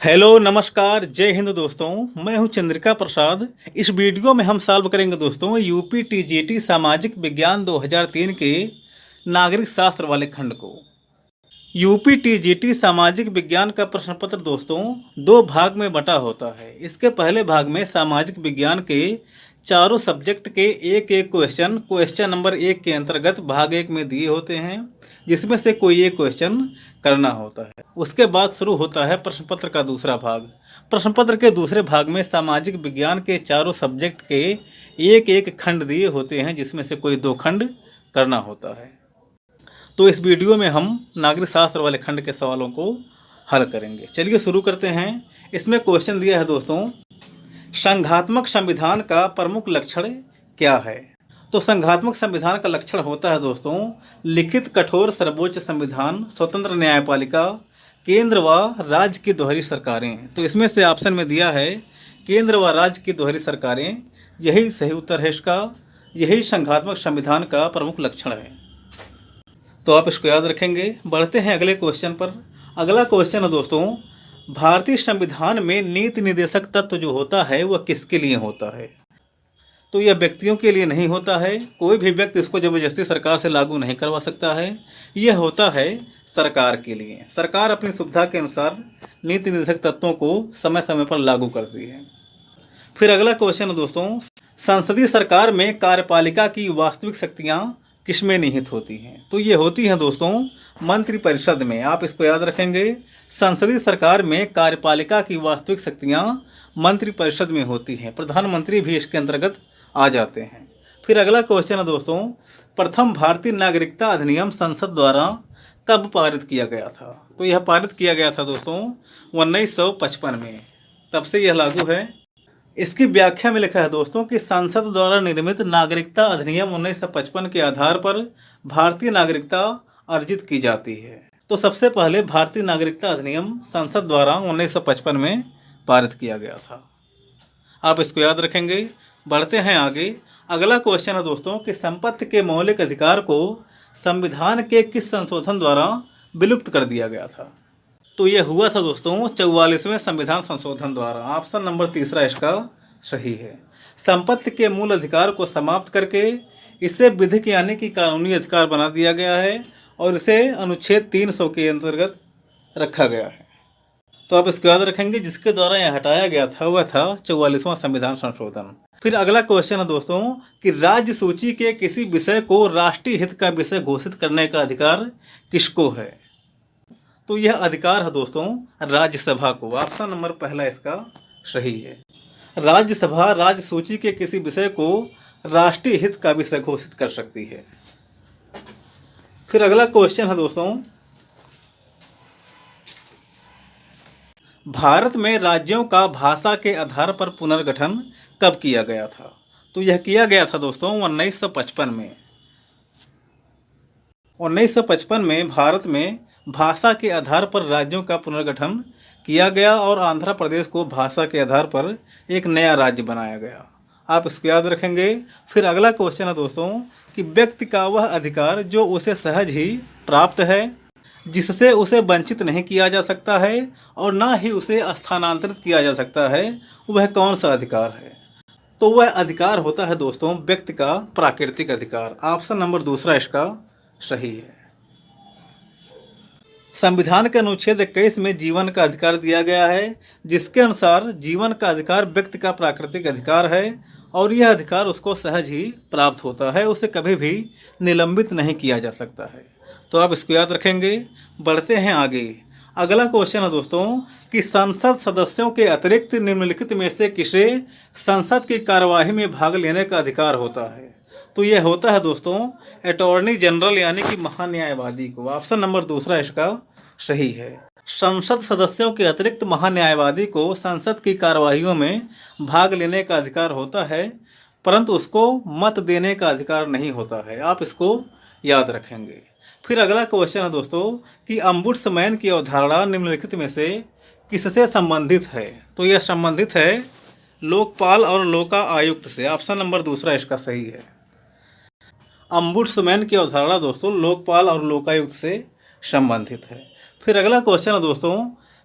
Hello नमस्कार जय हिंद दोस्तों। मैं हूं चंद्रिका प्रसाद। इस वीडियो में हम सॉल्व करेंगे दोस्तों यूपी टीजीटी सामाजिक विज्ञान 2003 के नागरिक शास्त्र वाले खंड को। यूपी टीजीटी सामाजिक विज्ञान का प्रश्न पत्र दोस्तों दो भाग में बटा होता है। इसके पहले भाग में सामाजिक विज्ञान के चारों सब्जेक्ट के एक एक क्वेश्चन नंबर 1 के अंतर्गत भाग 1 में दिए होते हैं, जिसमें से कोई एक क्वेश्चन करना होता है। उसके बाद शुरू होता है प्रश्न पत्र का दूसरा भाग। प्रश्न पत्र के दूसरे भाग में सामाजिक विज्ञान के चारों सब्जेक्ट के एक एक खंड दिए होते हैं, जिसमें से कोई 2 खंड करना होता है। तो इस वीडियो में हम नागरिक शास्त्र वाले खंड के सवालों को हल करेंगे। चलिए शुरू करते हैं। इसमें क्वेश्चन दिया है दोस्तों, संघात्मक संविधान का प्रमुख लक्षण क्या है। तो संघात्मक संविधान का लक्षण होता है दोस्तों लिखित कठोर सर्वोच्च संविधान, स्वतंत्र न्यायपालिका, केंद्र व राज्य की दोहरी सरकारें। तो इसमें से ऑप्शन में दिया है केंद्र व राज्य की दोहरी सरकारें, यही सही उत्तर है इसका। यही संघात्मक संविधान का प्रमुख लक्षण है, तो आप इसको याद रखेंगे। बढ़ते हैं अगले क्वेश्चन पर। अगला क्वेश्चन है दोस्तों, भारतीय संविधान में नीति निर्देशक तत्व जो होता है वह किसके लिए होता है। तो यह व्यक्तियों के लिए नहीं होता है, कोई भी व्यक्ति इसको जबरदस्ती सरकार से लागू नहीं करवा सकता है। यह होता है सरकार के लिए। सरकार अपनी सुविधा के अनुसार नीति निर्देशक तत्वों को समय समय पर लागू करती है। फिर अगला क्वेश्चन है दोस्तों, संसदीय सरकार में कार्यपालिका की वास्तविक शक्तियाँ किसमें निहित होती हैं। तो ये होती हैं दोस्तों मंत्रिपरिषद में। आप इसको याद रखेंगे। संसदीय सरकार में कार्यपालिका की वास्तविक शक्तियाँ मंत्रिपरिषद में होती हैं। प्रधानमंत्री भी इसके अंतर्गत आ जाते हैं। फिर अगला क्वेश्चन है दोस्तों, प्रथम भारतीय नागरिकता अधिनियम संसद द्वारा कब पारित किया गया था। तो यह पारित किया गया था दोस्तों 1955 में, तब से यह लागू है। इसकी व्याख्या में लिखा है दोस्तों कि संसद द्वारा निर्मित नागरिकता अधिनियम 1955 के आधार पर भारतीय नागरिकता अर्जित की जाती है। तो सबसे पहले भारतीय नागरिकता अधिनियम संसद द्वारा 1955 में पारित किया गया था। आप इसको याद रखेंगे। बढ़ते हैं आगे। अगला क्वेश्चन है दोस्तों कि संपत्ति के मौलिक अधिकार को संविधान के किस संशोधन द्वारा विलुप्त कर दिया गया था। तो यह हुआ था दोस्तों 44वें संविधान संशोधन द्वारा। ऑप्शन नंबर 3 इसका सही है। संपत्ति के मूल अधिकार को समाप्त करके इसे विधिक यानी कि कानूनी अधिकार बना दिया गया है और इसे अनुच्छेद 300 के अंतर्गत रखा गया है। तो आप इसको याद रखेंगे। जिसके द्वारा यह हटाया गया था वह था 44वां संविधान संशोधन। फिर अगला क्वेश्चन है दोस्तों कि राज्य सूची के किसी विषय को राष्ट्रीय हित का विषय घोषित करने का अधिकार किसको है। तो यह अधिकार है दोस्तों राज्यसभा को। ऑप्शन नंबर 1 इसका सही है। राज्यसभा राज्य सूची के किसी विषय को राष्ट्रीय हित का विषय घोषित कर सकती है। फिर अगला क्वेश्चन है दोस्तों, भारत में राज्यों का भाषा के आधार पर पुनर्गठन कब किया गया था। तो यह किया गया था दोस्तों 1955 में। 1955 में भारत में भाषा के आधार पर राज्यों का पुनर्गठन किया गया और आंध्र प्रदेश को भाषा के आधार पर एक नया राज्य बनाया गया। आप इसको याद रखेंगे। फिर अगला क्वेश्चन है दोस्तों कि व्यक्ति का वह अधिकार जो उसे सहज ही प्राप्त है, जिससे उसे वंचित नहीं किया जा सकता है और ना ही उसे स्थानांतरित किया जा सकता है, वह कौन सा अधिकार है। तो वह अधिकार होता है दोस्तों व्यक्ति का प्राकृतिक अधिकार। ऑप्शन नंबर 2 इसका सही है। संविधान के अनुच्छेद 21 में जीवन का अधिकार दिया गया है, जिसके अनुसार जीवन का अधिकार व्यक्ति का प्राकृतिक अधिकार है और यह अधिकार उसको सहज ही प्राप्त होता है, उसे कभी भी निलंबित नहीं किया जा सकता है। तो आप इसको याद रखेंगे। बढ़ते हैं आगे। अगला क्वेश्चन है दोस्तों कि संसद सदस्यों के अतिरिक्त निम्नलिखित में से किसे संसद की कार्यवाही में भाग लेने का अधिकार होता है। तो यह होता है दोस्तों अटॉर्नी जनरल यानी कि महान्यायवादी को। ऑप्शन नंबर 2 इसका सही है। संसद सदस्यों के अतिरिक्त महान्यायवादी को संसद की कार्यवाहियों में भाग लेने का अधिकार होता है, परंतु उसको मत देने का अधिकार नहीं होता है। आप इसको याद रखेंगे। फिर अगला क्वेश्चन है दोस्तों कि अम्बुड्समैन की अवधारणा निम्नलिखित में से किससे संबंधित है। तो यह संबंधित है लोकपाल और लोका आयुक्त से। ऑप्शन नंबर 2 इसका सही है। अम्बुड्समैन की अवधारणा दोस्तों लोकपाल और लोकायुक्त से संबंधित है। फिर अगला क्वेश्चन है दोस्तों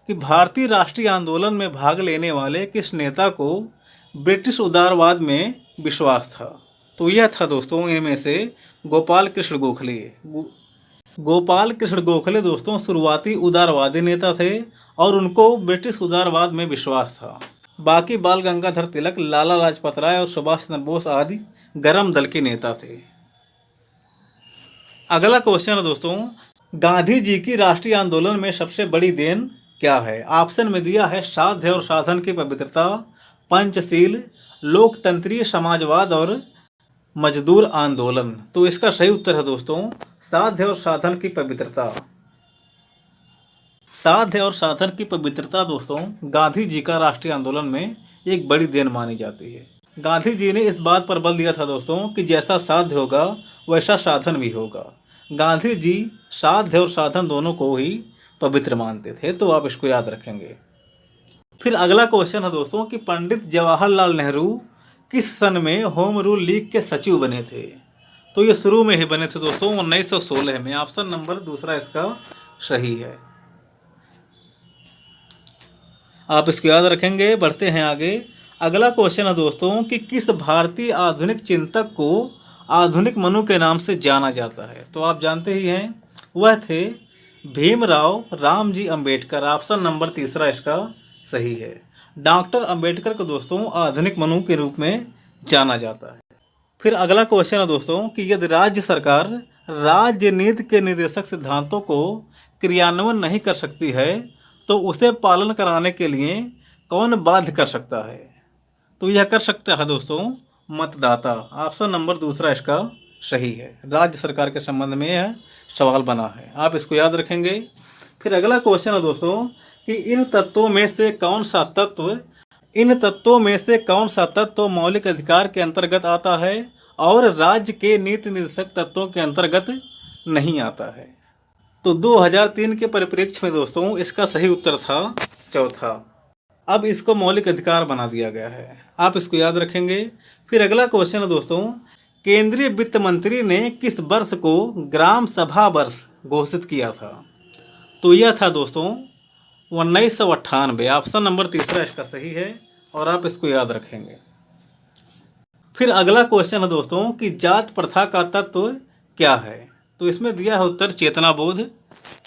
कि भारतीय राष्ट्रीय आंदोलन में भाग लेने वाले किस नेता को ब्रिटिश उदारवाद में विश्वास था? तो यह था दोस्तों इनमें से गोपाल कृष्ण गोखले। गोपाल कृष्ण गोखले दोस्तों शुरुआती उदारवादी नेता थे और उनको ब्रिटिश उदारवाद में विश्वास था। बाकी बाल गंगाधर तिलक, लाला लाजपत राय और सुभाष चंद्र बोस आदि गरम दल के नेता थे। अगला क्वेश्चन है दोस्तों, गांधी जी की राष्ट्रीय आंदोलन में सबसे बड़ी देन क्या है? ऑप्शन में दिया है साध्य और साधन की पवित्रता, पंचशील, लोकतंत्रीय समाजवाद और मजदूर आंदोलन। तो इसका सही उत्तर है दोस्तों साध्य और साधन की पवित्रता। साध्य और साधन की पवित्रता दोस्तों गांधी जी का राष्ट्रीय आंदोलन में एक बड़ी देन मानी जाती है। गांधी जी ने इस बात पर बल दिया था दोस्तों कि जैसा साध्य होगा वैसा साधन भी होगा। गांधी जी साध्य और साधन दोनों को ही पवित्र मानते थे, तो आप इसको याद रखेंगे। फिर अगला क्वेश्चन है दोस्तों कि पंडित जवाहरलाल नेहरू किस सन में होम रूल लीग के सचिव बने थे? तो ये शुरू में ही बने थे दोस्तों 1916 में। ऑप्शन नंबर दूसरा इसका सही है, आप इसको याद रखेंगे। बढ़ते हैं आगे। अगला क्वेश्चन है दोस्तों कि किस भारतीय आधुनिक चिंतक को आधुनिक मनु के नाम से जाना जाता है? तो आप जानते ही हैं वह थे भीमराव रामजी अंबेडकर। ऑप्शन नंबर तीसरा इसका सही है। डॉक्टर अंबेडकर को दोस्तों आधुनिक मनु के रूप में जाना जाता है। फिर अगला क्वेश्चन है दोस्तों कि यदि राज्य सरकार राज्य नीति के निर्देशक सिद्धांतों को क्रियान्वयन नहीं कर सकती है तो उसे पालन कराने के लिए कौन बाध्य कर सकता है? तो यह कर सकता है दोस्तों मतदाता। ऑप्शन नंबर दूसरा इसका सही है। राज्य सरकार के संबंध में यह सवाल बना है, आप इसको याद रखेंगे। फिर अगला क्वेश्चन है दोस्तों कि इन तत्वों में से कौन सा तत्व मौलिक अधिकार के अंतर्गत आता है और राज्य के नीति निर्देशक तत्वों के अंतर्गत नहीं आता है? तो 2003 के परिप्रेक्ष्य में दोस्तों इसका सही उत्तर था चौथा। अब इसको मौलिक अधिकार बना दिया गया है, आप इसको याद रखेंगे। फिर अगला क्वेश्चन है दोस्तों, केंद्रीय वित्त मंत्री ने किस वर्ष को ग्राम सभा वर्ष घोषित किया था? तो यह था दोस्तों 1998। ऑप्शन नंबर तीसरा इसका सही है और आप इसको याद रखेंगे। फिर अगला क्वेश्चन है दोस्तों कि जात प्रथा का तत्व क्या है? तो इसमें दिया है उत्तर चेतना बोध।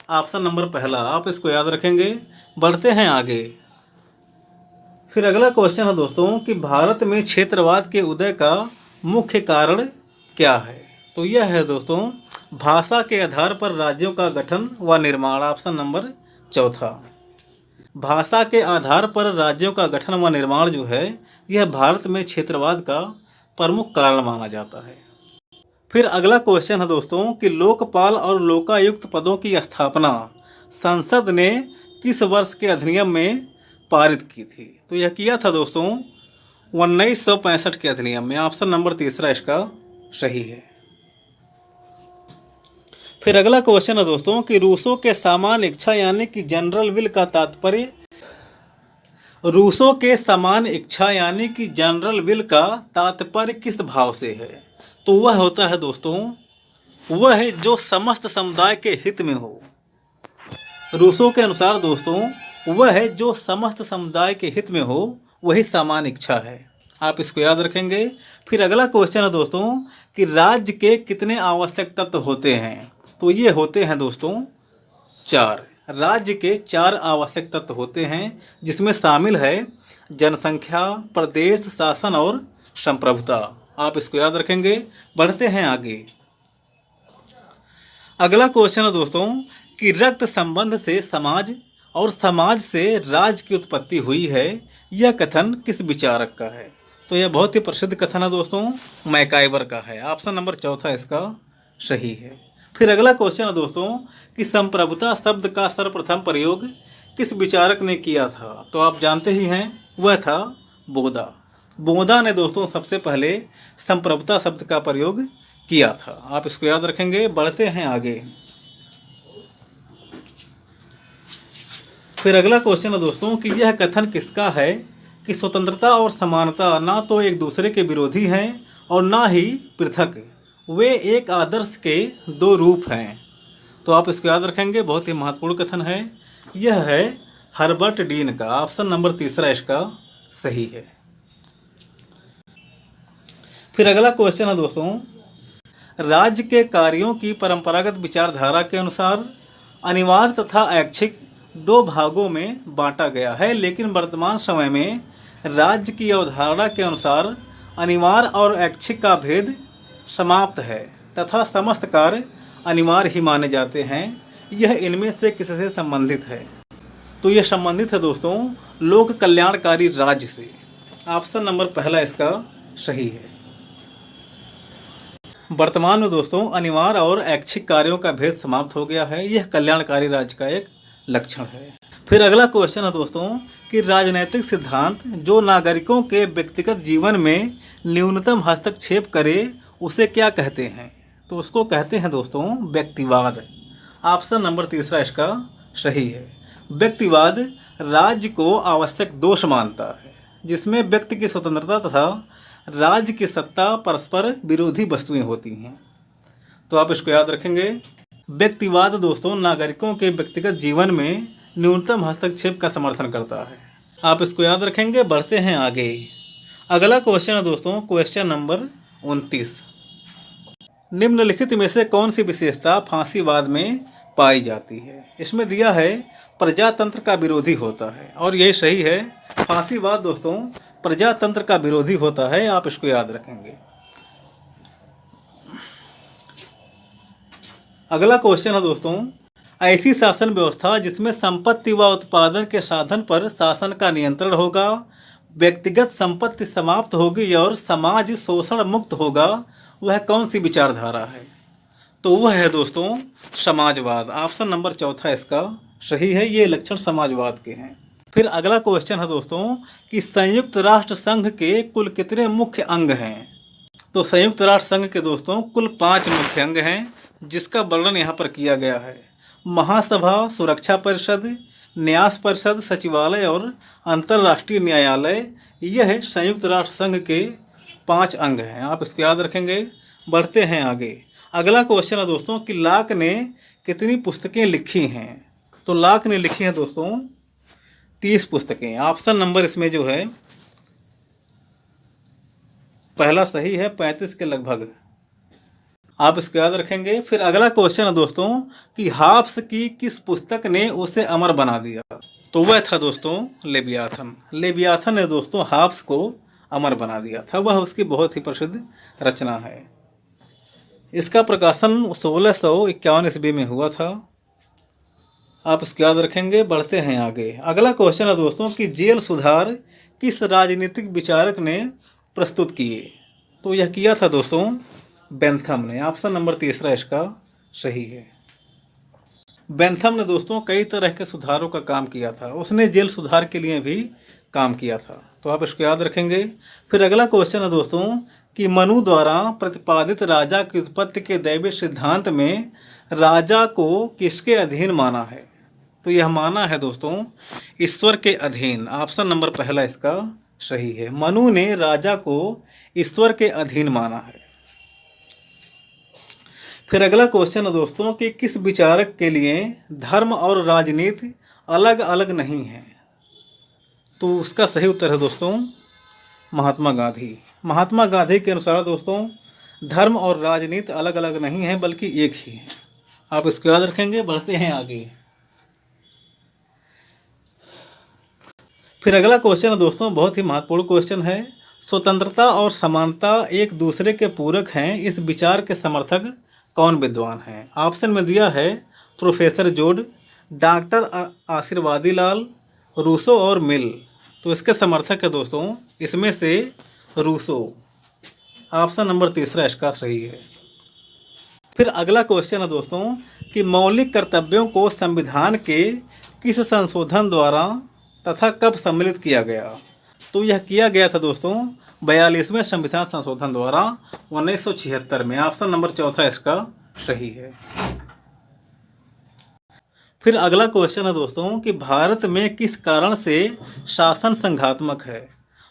ऑप्शन नंबर पहला, आप इसको याद रखेंगे। बढ़ते हैं आगे। फिर अगला क्वेश्चन है दोस्तों कि भारत में क्षेत्रवाद के उदय का मुख्य कारण क्या है? तो यह है दोस्तों भाषा के आधार पर राज्यों का गठन व निर्माण। ऑप्शन नंबर चौथा। भाषा के आधार पर राज्यों का गठन व निर्माण जो है यह भारत में क्षेत्रवाद का प्रमुख कारण माना जाता है। फिर अगला क्वेश्चन है दोस्तों कि लोकपाल और लोकायुक्त पदों की स्थापना संसद ने किस वर्ष के अधिनियम में पारित की थी? तो यह किया था दोस्तों 1965 के अधिनियम में। ऑप्शन नंबर तीसरा इसका सही है। फिर अगला क्वेश्चन है दोस्तों कि रूसों के सामान्य इच्छा यानी कि जनरल विल का तात्पर्य किस भाव से है? तो वह होता है दोस्तों वह है जो समस्त समुदाय के हित में हो। रूसों के अनुसार दोस्तों वह है जो समस्त समुदाय के हित में हो, वही सामान्य इच्छा है, आप इसको याद रखेंगे। फिर अगला क्वेश्चन है दोस्तों कि राज्य के कितने आवश्यक तत्व होते हैं? तो ये होते हैं दोस्तों 4। राज्य के 4 आवश्यक तत्व होते हैं जिसमें शामिल है जनसंख्या, प्रदेश, शासन और संप्रभुता, आप इसको याद रखेंगे। बढ़ते हैं आगे। अगला क्वेश्चन है दोस्तों कि रक्त संबंध से समाज और समाज से राज्य की उत्पत्ति हुई है, यह कथन किस विचारक का है? तो यह बहुत ही प्रसिद्ध कथन है दोस्तों मैकाइवर का है। ऑप्शन नंबर चौथा इसका सही है। फिर अगला क्वेश्चन है दोस्तों कि संप्रभुता शब्द का सर्वप्रथम प्रयोग किस विचारक ने किया था? तो आप जानते ही हैं वह था बोधा। बोधा ने दोस्तों सबसे पहले संप्रभुता शब्द का प्रयोग किया था, आप इसको याद रखेंगे। बढ़ते हैं आगे। फिर अगला क्वेश्चन है दोस्तों कि यह कथन किसका है कि स्वतंत्रता और समानता ना तो एक दूसरे के विरोधी हैं और ना ही पृथक, वे एक आदर्श के 2 रूप हैं। तो आप इसको याद रखेंगे, बहुत ही महत्वपूर्ण कथन है। यह है हर्बर्ट डीन का। ऑप्शन नंबर तीसरा इसका सही है। फिर अगला क्वेश्चन है दोस्तों, राज्य के कार्यों की परंपरागत विचारधारा के अनुसार अनिवार्य तथा ऐच्छिक दो भागों में बांटा गया है, लेकिन वर्तमान समय में राज्य की अवधारणा के अनुसार अनिवार्य और ऐच्छिक का भेद समाप्त है तथा समस्त कार्य अनिवार्य ही माने जाते हैं। यह इनमें से किससे संबंधित है? तो यह संबंधित है दोस्तों लोक कल्याणकारी राज्य से। ऑप्शन नंबर पहला इसका सही है। वर्तमान में दोस्तों अनिवार्य और ऐच्छिक कार्यों का भेद समाप्त हो गया है। यह कल्याणकारी राज्य का एक लक्षण है। फिर अगला क्वेश्चन है दोस्तों कि राजनैतिक सिद्धांत जो नागरिकों के व्यक्तिगत जीवन में न्यूनतम हस्तक्षेप करे उसे क्या कहते हैं? तो उसको कहते हैं दोस्तों व्यक्तिवाद। ऑप्शन नंबर तीसरा इसका सही है। व्यक्तिवाद राज्य को आवश्यक दोष मानता है जिसमें व्यक्ति की स्वतंत्रता तथा राज्य की सत्ता परस्पर विरोधी वस्तुएं होती हैं। तो आप इसको याद रखेंगे। व्यक्तिवाद दोस्तों नागरिकों के व्यक्तिगत जीवन में न्यूनतम हस्तक्षेप का समर्थन करता है। आप इसको याद रखेंगे। बढ़ते हैं आगे। अगला क्वेश्चन है दोस्तों क्वेश्चन नंबर 29। निम्नलिखित में से कौन सी विशेषता फांसीवाद में पाई जाती है? इसमें दिया है प्रजातंत्र का विरोधी होता है और यही सही है। फांसीवाद दोस्तों प्रजातंत्र का विरोधी होता है। आप इसको याद रखेंगे। अगला क्वेश्चन है दोस्तों, ऐसी शासन व्यवस्था जिसमें संपत्ति व उत्पादन के साधन पर शासन का नियंत्रण होगा, व्यक्तिगत संपत्ति समाप्त होगी और समाज शोषण मुक्त होगा, वह कौन सी विचारधारा है? तो वह है दोस्तों समाजवाद। ऑप्शन नंबर चौथा इसका सही है। ये लक्षण समाजवाद के हैं। फिर अगला क्वेश्चन है दोस्तों कि संयुक्त राष्ट्र संघ के कुल कितने मुख्य अंग हैं? तो संयुक्त राष्ट्र संघ के दोस्तों कुल 5 मुख्य अंग हैं जिसका वर्णन यहाँ पर किया गया है। महासभा, सुरक्षा परिषद, न्यास परिषद, सचिवालय और अंतर्राष्ट्रीय न्यायालय, यह संयुक्त राष्ट्र संघ के 5 अंग हैं। आप इसको याद रखेंगे। बढ़ते हैं आगे। अगला क्वेश्चन है दोस्तों कि लॉक ने कितनी पुस्तकें लिखी हैं? तो लॉक ने लिखी हैं दोस्तों 30 पुस्तकें। ऑप्शन नंबर इसमें जो है पहला सही है, 35 के लगभग। आप इसको याद रखेंगे। फिर अगला क्वेश्चन है दोस्तों कि हाब्स की किस पुस्तक ने उसे अमर बना दिया? तो वह था दोस्तों लेवियाथन। लेवियाथन ने दोस्तों हाब्स को अमर बना दिया था। वह उसकी बहुत ही प्रसिद्ध रचना है। इसका प्रकाशन 1651 ईस्वी में हुआ था। आप इसको याद रखेंगे। बढ़ते हैं आगे। अगला क्वेश्चन है दोस्तों कि जेल सुधार किस राजनीतिक विचारक ने प्रस्तुत किए? तो यह किया था दोस्तों बेंथम ने। ऑप्शन नंबर तीसरा इसका सही है। बेंथम ने दोस्तों कई तरह के सुधारों का काम किया था। उसने जेल सुधार के लिए भी काम किया था। तो आप इसको याद रखेंगे। फिर अगला क्वेश्चन है दोस्तों कि मनु द्वारा प्रतिपादित राजा की उत्पत्ति के दैवीय सिद्धांत में राजा को किसके अधीन माना है? तो यह माना है दोस्तों ईश्वर के अधीन। ऑप्शन नंबर पहला इसका सही है। मनु ने राजा को ईश्वर के अधीन माना है। फिर अगला क्वेश्चन है दोस्तों कि किस विचारक के लिए धर्म और राजनीति अलग अलग नहीं है? तो उसका सही उत्तर है दोस्तों महात्मा गांधी। महात्मा गांधी के अनुसार दोस्तों धर्म और राजनीति अलग अलग नहीं है बल्कि एक ही है। आप इसको याद रखेंगे। बढ़ते हैं आगे। फिर अगला क्वेश्चन है दोस्तों बहुत ही महत्वपूर्ण क्वेश्चन है। स्वतंत्रता और समानता एक दूसरे के पूरक हैं, इस विचार के समर्थक कौन विद्वान हैं? ऑप्शन में दिया है प्रोफेसर जोड, डॉक्टर आशीर्वादी लाल, रूसो और मिल। तो इसके समर्थक है दोस्तों इसमें से रूसो। ऑप्शन नंबर तीसरा इसका सही है। फिर अगला क्वेश्चन है दोस्तों कि मौलिक कर्तव्यों को संविधान के किस संशोधन द्वारा तथा कब सम्मिलित किया गया? तो यह किया गया था दोस्तों 42वें संविधान संशोधन द्वारा 1976 में। ऑप्शन नंबर चौथा इसका सही है। फिर अगला क्वेश्चन है दोस्तों कि भारत में किस कारण से शासन संघात्मक है?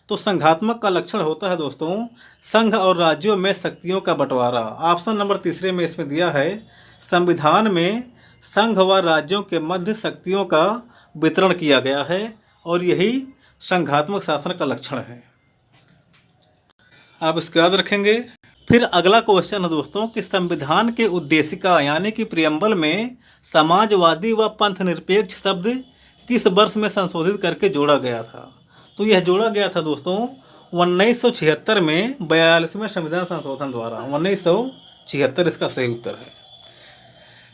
तो संघात्मक का लक्षण होता है दोस्तों संघ और राज्यों में शक्तियों का बंटवारा। ऑप्शन नंबर तीसरे में इसमें दिया है संविधान में संघ व राज्यों के मध्य शक्तियों का वितरण किया गया है और यही संघात्मक शासन का लक्षण है। आप इसको याद रखेंगे। फिर अगला क्वेश्चन है दोस्तों कि संविधान के उद्देशिका यानी कि प्रियम्बल में समाजवादी व पंथ निरपेक्ष शब्द किस वर्ष में संशोधित करके जोड़ा गया था? तो यह जोड़ा गया था दोस्तों 1976 में 42वें संविधान संशोधन द्वारा। 1976 इसका सही उत्तर है।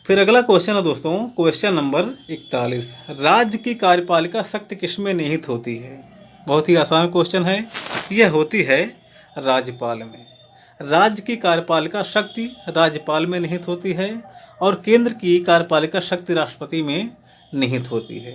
फिर अगला क्वेश्चन है दोस्तों क्वेश्चन नंबर 41, राज्य की कार्यपालिका शक्ति किसमें निहित होती है? बहुत ही आसान क्वेश्चन है। यह होती है राज्यपाल में। राज्य की कार्यपालिका शक्ति राज्यपाल में निहित होती है और केंद्र की कार्यपालिका शक्ति राष्ट्रपति में निहित होती है।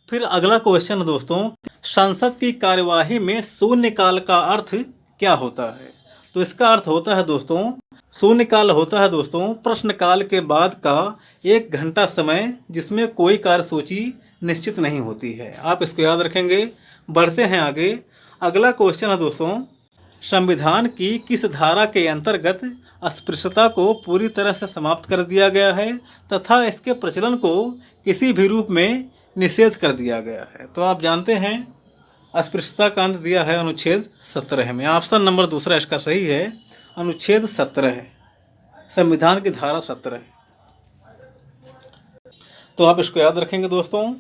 फिर अगला क्वेश्चन है दोस्तों, संसद की कार्यवाही में शून्यकाल का अर्थ क्या होता है? तो इसका अर्थ होता है दोस्तों, शून्यकाल होता है दोस्तों प्रश्नकाल के बाद का 1 घंटा समय जिसमें कोई कार्यसूची निश्चित नहीं होती है। आप इसको याद रखेंगे। बढ़ते हैं आगे। अगला क्वेश्चन है दोस्तों, संविधान की किस धारा के अंतर्गत अस्पृश्यता को पूरी तरह से समाप्त कर दिया गया है तथा इसके प्रचलन को किसी भी रूप में निषेध कर दिया गया है? तो आप जानते हैं अस्पृश्यता का अंत दिया है अनुच्छेद 17 में। ऑप्शन नंबर दूसरा इसका सही है, अनुच्छेद 17 है, संविधान की धारा 17 है। तो आप इसको याद रखेंगे दोस्तों।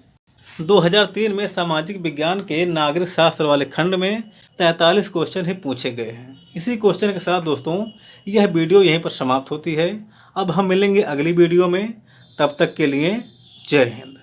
2003 में सामाजिक विज्ञान के नागरिक शास्त्र वाले खंड में 43 क्वेश्चन ही पूछे गए हैं। इसी क्वेश्चन के साथ दोस्तों यह वीडियो यहीं पर समाप्त होती है। अब हम मिलेंगे अगली वीडियो में। तब तक के लिए जय हिंद।